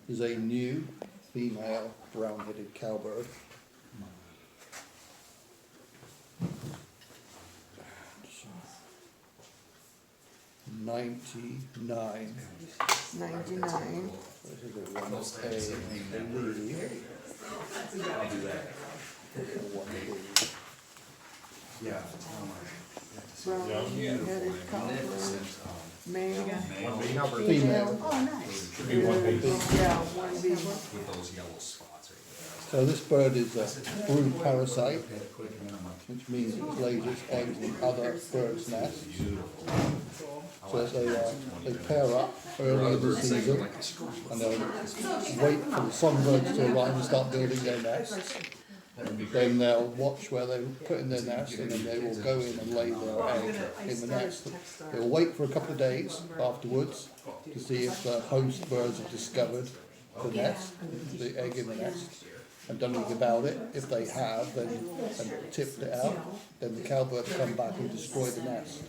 is a new female brown-headed cowbird. $99. 99. This is a one, a lady. I'll do that. One lady. Yeah. Brown-headed cowbird, male, Female. oh, nice. Should be one piece. Yeah, one bee. With those yellow spots right So this bird is a brood parasite, which means it lays its eggs in other birds' nests. So they pair up early in the season, and they'll wait for the songbirds to arrive and start building their nests. Then they'll watch where they put in their nest, and then they will go in and lay their egg in the nest. They'll wait for a couple of days afterwards to see if the host birds have discovered the nest, the egg in the nest, and done anything about it. If they have, then and tipped it out, then the cowbirds come back and destroy the nest.